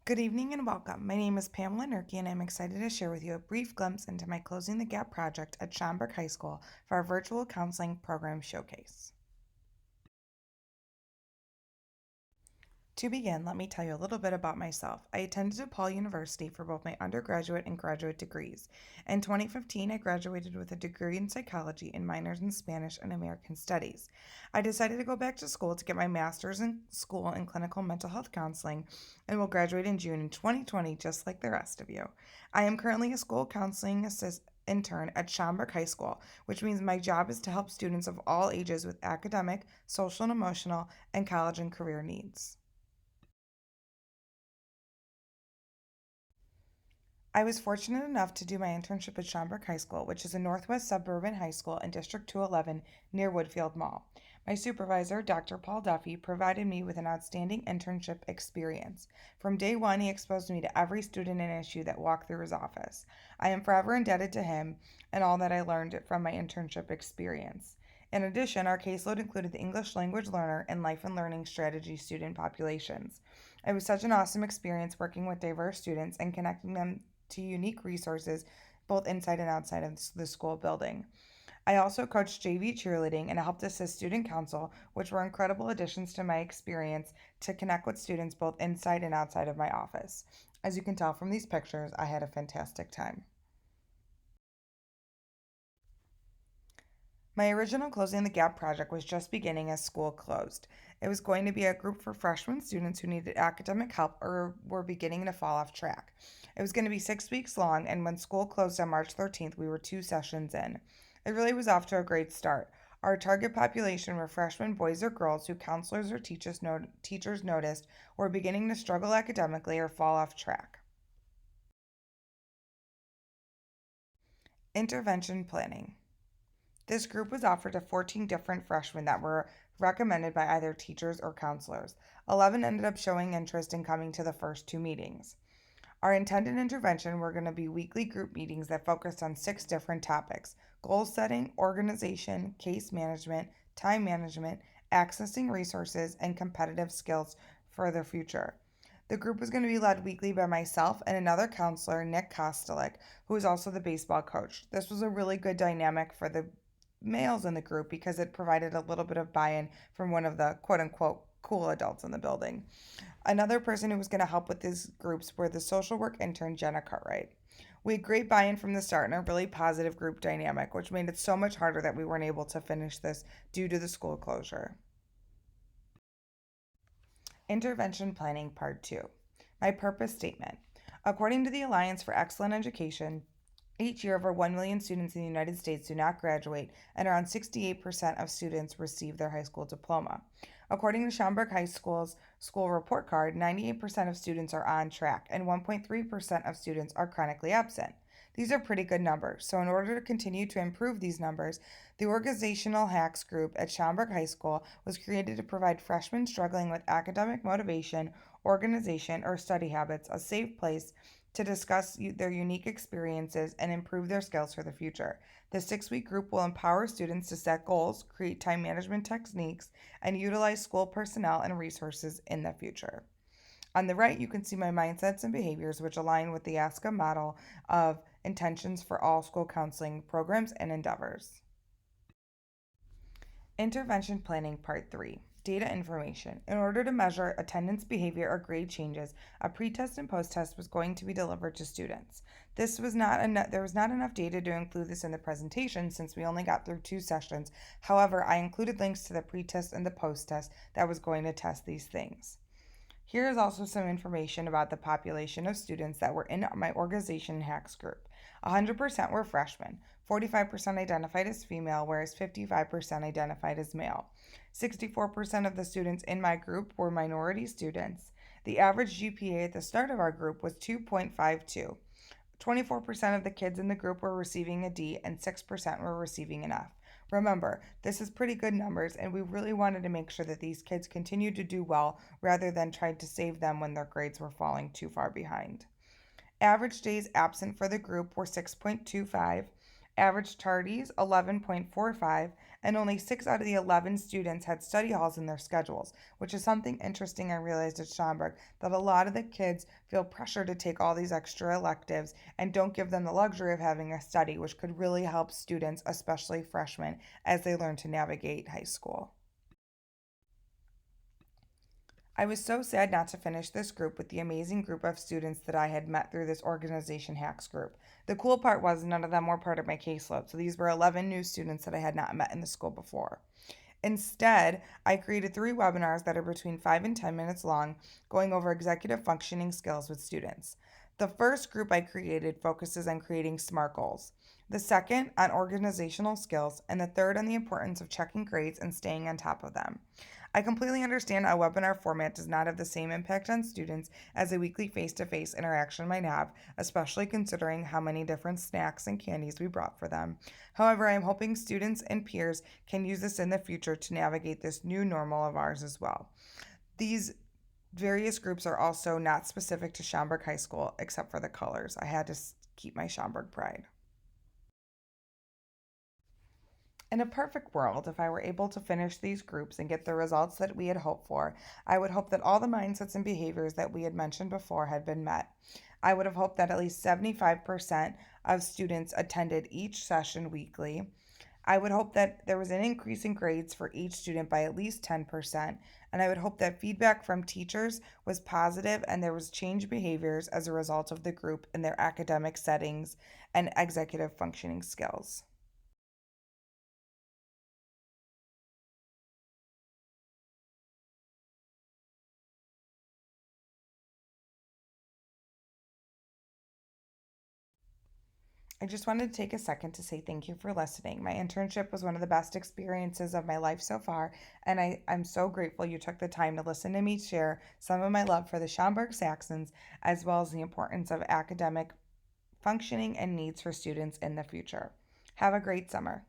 Good evening and welcome. My name is Pamela Nehrke and I'm excited to share with you a brief glimpse into my Closing the Gap project at Schaumburg High School for our virtual counseling program showcase. To begin, let me tell you a little bit about myself. I attended DePaul University for both my undergraduate and graduate degrees. In 2015, I graduated with a degree in psychology and minors in Spanish and American Studies. I decided to go back to school to get my master's in school in clinical mental health counseling and will graduate in June in 2020, just like the rest of you. I am currently a school counseling intern at Schaumburg High School, which means my job is to help students of all ages with academic, social and emotional, and college and career needs. I was fortunate enough to do my internship at Schaumburg High School, which is a northwest suburban high school in District 211 near Woodfield Mall. My supervisor, Dr. Paul Duffy, provided me with an outstanding internship experience. From day one, he exposed me to every student and issue that walked through his office. I am forever indebted to him and all that I learned from my internship experience. In addition, our caseload included the English language learner and life and learning strategy student populations. It was such an awesome experience working with diverse students and connecting them to unique resources both inside and outside of the school building. I also coached JV cheerleading and helped assist student council, which were incredible additions to my experience to connect with students both inside and outside of my office. As you can tell from these pictures, I had a fantastic time. My original Closing the Gap project was just beginning as school closed. It was going to be a group for freshman students who needed academic help or were beginning to fall off track. It was going to be 6 weeks long, and when school closed on March 13th, we were 2 sessions in. It really was off to a great start. Our target population were freshman boys or girls who counselors or teachers noticed were beginning to struggle academically or fall off track. Intervention planning. This group was offered to 14 different freshmen that were recommended by either teachers or counselors. 11 ended up showing interest in coming to the first 2 meetings. Our intended intervention were going to be weekly group meetings that focused on 6 different topics: goal setting, organization, case management, time management, accessing resources, and competitive skills for the future. The group was going to be led weekly by myself and another counselor, Nick Kostelic, who is also the baseball coach. This was a really good dynamic for the males in the group because it provided a little bit of buy in from one of the quote unquote cool adults in the building. Another person who was going to help with these groups were the social work intern, Jenna Cartwright. We had great buy in from the start and a really positive group dynamic, which made it so much harder that we weren't able to finish this due to the school closure. Intervention Planning Part 2. My purpose statement. According to the Alliance for Excellent Education, each year, over 1 million students in the United States do not graduate, and around 68% of students receive their high school diploma. According to Schaumburg High School's school report card, 98% of students are on track, and 1.3% of students are chronically absent. These are pretty good numbers, so in order to continue to improve these numbers, the Organizational Hacks Group at Schaumburg High School was created to provide freshmen struggling with academic motivation, organization, or study habits a safe place to discuss their unique experiences and improve their skills for the future. The 6 week group will empower students to set goals, create time management techniques, and utilize school personnel and resources in the future. On the right, you can see my mindsets and behaviors, which align with the ASCA model of intentions for all school counseling programs and endeavors. Intervention Planning Part 3. Data information. In order to measure attendance, behavior, or grade changes, a pretest and post-test was going to be delivered to students. There was not enough data to include this in the presentation since we only got through 2 sessions. However, I included links to the pretest and the post-test that was going to test these things. Here is also some information about the population of students that were in my organization hacks group. 100% were freshmen, 45% identified as female, whereas 55% identified as male. 64% of the students in my group were minority students. The average GPA at the start of our group was 2.52. 24% of the kids in the group were receiving a D and 6% were receiving an F. Remember, this is pretty good numbers, and we really wanted to make sure that these kids continued to do well rather than tried to save them when their grades were falling too far behind. Average days absent for the group were 6.25, average tardies 11.45, and only 6 out of the 11 students had study halls in their schedules, which is something interesting I realized at Schaumburg, that a lot of the kids feel pressure to take all these extra electives and don't give them the luxury of having a study, which could really help students, especially freshmen, as they learn to navigate high school. I was so sad not to finish this group with the amazing group of students that I had met through this organization hacks group. The cool part was none of them were part of my caseload, so these were 11 new students that I had not met in the school before. Instead, I created 3 webinars that are between 5 and 10 minutes long, going over executive functioning skills with students. The first group I created focuses on creating SMART goals, the second on organizational skills, and the third on the importance of checking grades and staying on top of them. I completely understand a webinar format does not have the same impact on students as a weekly face to face interaction might have, especially considering how many different snacks and candies we brought for them. However, I am hoping students and peers can use this in the future to navigate this new normal of ours as well. These various groups are also not specific to Schaumburg High School except for the colors. I had to keep my Schaumburg pride. In a perfect world, if I were able to finish these groups and get the results that we had hoped for, I would hope that all the mindsets and behaviors that we had mentioned before had been met. I would have hoped that at least 75% of students attended each session weekly. I would hope that there was an increase in grades for each student by at least 10%, and I would hope that feedback from teachers was positive and there was changed behaviors as a result of the group in their academic settings and executive functioning skills. I just wanted to take a second to say thank you for listening. My internship was one of the best experiences of my life so far, and I'm so grateful you took the time to listen to me share some of my love for the Schaumburg Saxons, as well as the importance of academic functioning and needs for students in the future. Have a great summer.